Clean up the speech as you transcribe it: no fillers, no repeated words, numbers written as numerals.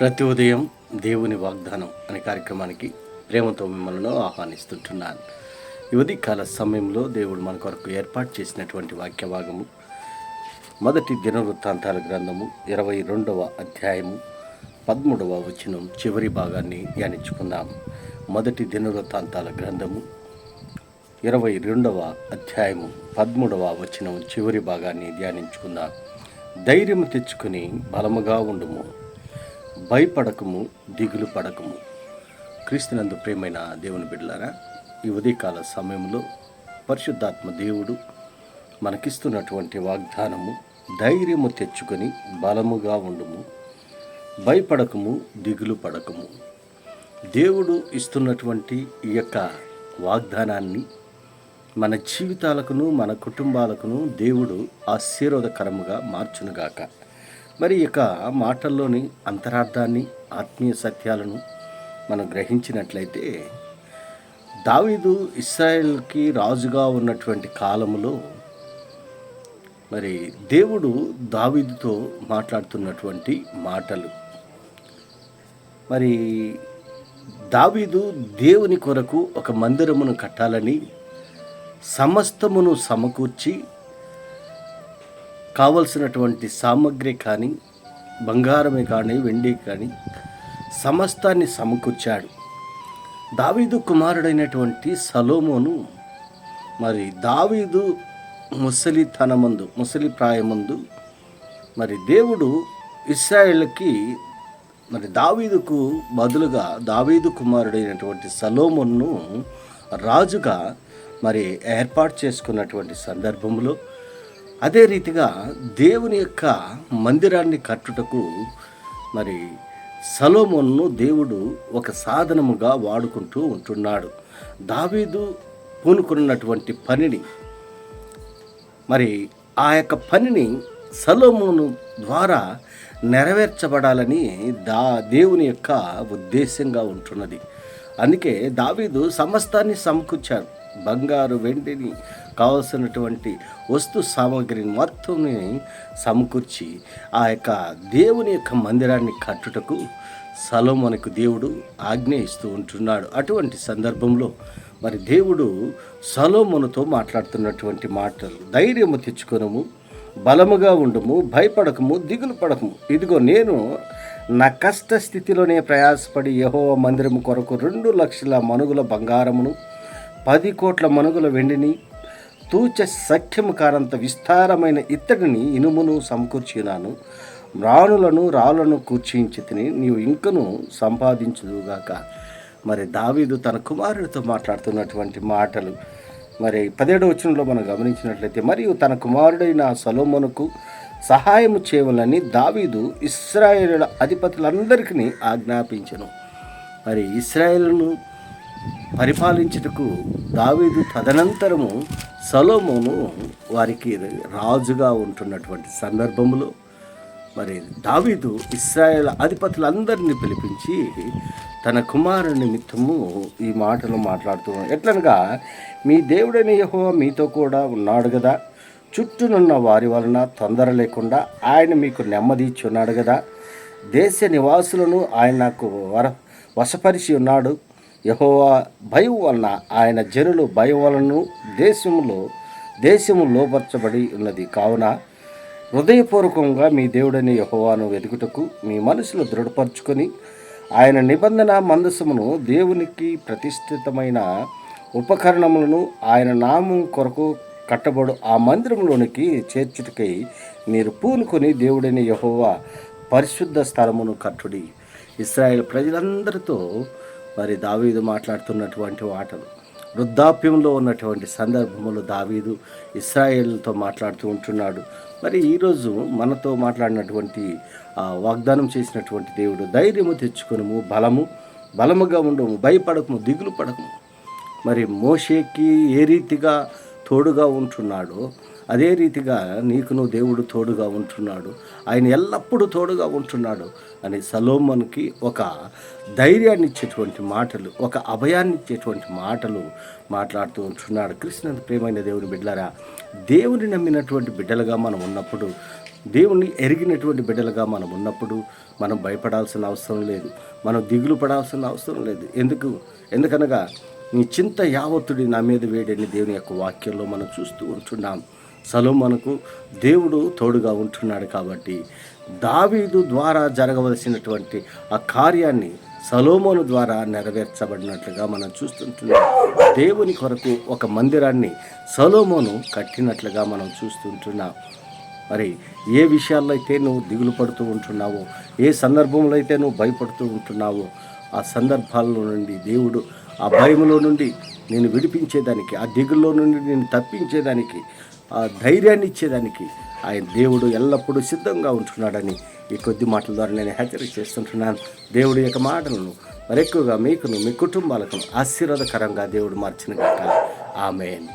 ప్రతి ఉదయం దేవుని వాగ్దానం అనే కార్యక్రమానికి ప్రేమతో మిమ్మల్ని ఆహ్వానిస్తుంటున్నాను. ఈ ఉదయకాల సమయంలో దేవుడు మన కొరకు ఏర్పాటు చేసినటువంటి వాక్య భాగము మొదటి దినవృత్తాంతాల గ్రంథము 22వ అధ్యాయము 13వ వచనం చివరి భాగాన్ని ధ్యానించుకుందాం. మొదటి దినవృత్తాంతాల గ్రంథము 22వ అధ్యాయము 13వ వచనం చివరి భాగాన్ని ధ్యానించుకుందాం. ధైర్యము తెచ్చుకుని బలముగా ఉండుము, భయపడకము, దిగులు పడకము. క్రీస్తునందు ప్రియమైన దేవుని బిడ్డలారా, ఈ ఉదయకాల సమయంలో పరిశుద్ధాత్మ దేవుడు మనకిస్తున్నటువంటి వాగ్దానము, ధైర్యము తెచ్చుకొని బలముగా ఉండుము, భయపడకము, దిగులు పడకము. దేవుడు ఇస్తున్నటువంటి ఈ యొక్క వాగ్దానాన్ని మన జీవితాలకును మన కుటుంబాలకును దేవుడు ఆశీర్వాదకరముగా మార్చునుగాక. మరి ఇక మాటల్లోని అంతరార్థాన్ని, ఆత్మీయ సత్యాలను మనం గ్రహించినట్లయితే, దావీదు ఇశ్రాయేలుకి రాజుగా ఉన్నటువంటి కాలములో మరి దేవుడు దావీదుతో మాట్లాడుతున్నటువంటి మాటలు. మరి దావీదు దేవుని కొరకు ఒక మందిరమును కట్టాలని సమస్తమును సమకూర్చి కావలసినటువంటి సామగ్రి కానీ, బంగారమే కానీ, వెండి కానీ సమస్తాన్ని సమకూర్చాడు. దావీదు కుమారుడైనటువంటి సొలొమోను మరి దావీదు ముసలి ప్రాయమందు మరి దేవుడు ఇశ్రాయేలుకి మరి దావీదుకు బదులుగా దావీదు కుమారుడైనటువంటి సొలొమోనును రాజుగా మరి ఏర్పాటు చేసుకున్నటువంటి సందర్భంలో, అదే రీతిగా దేవుని యొక్క మందిరాన్ని కట్టుటకు మరి సొలొమోనును దేవుడు ఒక సాధనముగా వాడుకుంటూ ఉంటున్నాడు. దావీదు పూనుకున్నటువంటి పనిని, మరి ఆ యొక్క పనిని సొలొమోను ద్వారా నెరవేర్చబడాలని దేవుని యొక్క ఉద్దేశంగా ఉంటున్నది. అందుకే దావీదు సమస్తాన్ని సమకూర్చాడు. బంగారు, వెండిని, కావలసినటువంటి వస్తు సామగ్రిని మొత్తం సమకూర్చి ఆ యొక్క దేవుని యొక్క మందిరాన్ని కట్టుటకు సొలొమోనుకు దేవుడు ఆజ్ఞ ఇస్తూ ఉంటున్నాడు. అటువంటి సందర్భంలో మరి దేవుడు సొలొమోనుతో మాట్లాడుతున్నటువంటి మాటలు, ధైర్యము తెచ్చుకొనుము, బలముగా ఉండుము, భయపడకము, దిగులు పడకము. ఇదిగో నేను నా కష్ట స్థితిలోనే ప్రయాసపడి యెహోవా మందిరము కొరకు 2 లక్షల మనుగుల బంగారమును, 10 కోట్ల మనుగుల వెండిని, తూచ సఖ్యము కారంత విస్తారమైన ఇత్తడిని, ఇనుమును సమకూర్చినాను. రాళ్ళను కూర్చించితిని, నీవు ఇంకను సంపాదించుదుగాక. మరి దావీదు తన కుమారుడితో మాట్లాడుతున్నటువంటి మాటలు మరి 17వ వచనంలో మనం గమనించినట్లయితే, మరియు తన కుమారుడైన సొలొమోనుకు సహాయము చేయవలని దావీదు ఇశ్రాయేలుల అధిపతులందరికీ ఆజ్ఞాపించెను. మరి ఇశ్రాయేలును పరిపాలించుటకు దావీదు తదనంతరము సొలొమోను వారికి రాజుగా ఉంటున్నటువంటి సందర్భంలో మరి దావీదు ఇశ్రాయేలు అధిపతులందరినీ పిలిపించి తన కుమారుని నిమిత్తము ఈ మాటలు మాట్లాడుతున్నాడు. ఎట్లనగా, మీ దేవుడైన యెహోవా మీతో కూడా ఉన్నాడు కదా, చుట్టూనున్న వారి వలన తొందర లేకుండా ఆయన మీకు నెమ్మది ఇచ్చి ఉన్నాడు కదా, దేశ నివాసులను ఆయన నాకు వశపరిచి ఉన్నాడు. యెహోవా భయం వలన ఆయన జనులు భయం వలన దేశము లోపరచబడి ఉన్నది. కావున హృదయపూర్వకంగా మీ దేవుడైన యెహోవాను వెతుకుటకు మీ మనసులో దృఢపరచుకొని ఆయన నిబంధన మందసమును, దేవునికి ప్రతిష్ఠితమైన ఉపకరణములను, ఆయన నామం కొరకు కట్టబడు ఆ మందిరంలోనికి చేర్చుటకై మీరు పూనుకొని దేవుడైన యెహోవా పరిశుద్ధ స్థలమును కట్టుడి. ఇశ్రాయేల్ ప్రజలందరితో మరి దావీదు మాట్లాడుతున్నటువంటి మాటలు. వృద్ధాప్యంలో ఉన్నటువంటి సందర్భంలో దావీదు ఇశ్రాయేలుతో మాట్లాడుతూ ఉంటున్నాడు. మరి ఈరోజు మనతో మాట్లాడినటువంటి వాగ్దానం చేసినటువంటి దేవుడు, ధైర్యము తెచ్చుకొనుము, బలముగా ఉండము, భయపడకము, దిగులు పడకము. మరి మోషేకి ఏ రీతిగా తోడుగా ఉంటున్నాడో అదే రీతిగా నీకును దేవుడు తోడుగా ఉంటున్నాడు. ఆయన ఎల్లప్పుడూ తోడుగా ఉంటున్నాడు అని సొలొమోనుకి ఒక ధైర్యాన్ని ఇచ్చేటువంటి మాటలు, ఒక అభయాన్ని ఇచ్చేటువంటి మాటలు మాట్లాడుతూ ఉంటున్నాడు. కృష్ణ ప్రియమైన దేవుని బిడ్డలారా, దేవుని నమ్మినటువంటి బిడ్డలుగా మనం ఉన్నప్పుడు దేవుణ్ణి ఎరిగినటువంటి బిడ్డలుగా మనం ఉన్నప్పుడు మనం భయపడాల్సిన అవసరం లేదు, మనం దిగులు పడాల్సిన అవసరం లేదు. ఎందుకనగా నీ చింత యావత్తుడి నా మీద వేడని దేవుని యొక్క వాక్యంలో మనం చూస్తూ ఉంటున్నాం. సొలొమోనుకు దేవుడు తోడుగా ఉంటున్నాడు కాబట్టి దావీదు ద్వారా జరగవలసినటువంటి ఆ కార్యాన్ని సొలొమోను ద్వారా నెరవేర్చబడినట్లుగా మనం చూస్తుంటున్నాం. దేవుని కొరకు ఒక మందిరాన్ని సొలొమోను కట్టినట్లుగా మనం చూస్తుంటున్నాం. మరి ఏ విషయాల్లో అయితే నువ్వు దిగులు పడుతూ ఉంటున్నావో, ఏ సందర్భంలో అయితే నువ్వు భయపడుతూ ఉంటున్నావో, ఆ సందర్భాల్లో నుండి దేవుడు ఆ భయంలో నుండి నేను విడిపించేదానికి, ఆ దిగుల్లో నుండి నేను తప్పించేదానికి, ఆ ధైర్యాన్ని ఇచ్చేదానికి ఆయన దేవుడు ఎల్లప్పుడూ సిద్ధంగా ఉంటున్నాడని ఈ కొద్ది మాటల ద్వారా నేను హెచ్చరిక చేస్తుంటున్నాను. దేవుడి యొక్క మాటలను మరెక్కువగా మీకును మీ కుటుంబాలకు ఆశీర్వాదకరంగా దేవుడు మార్చిన గాక. ఆమేన్.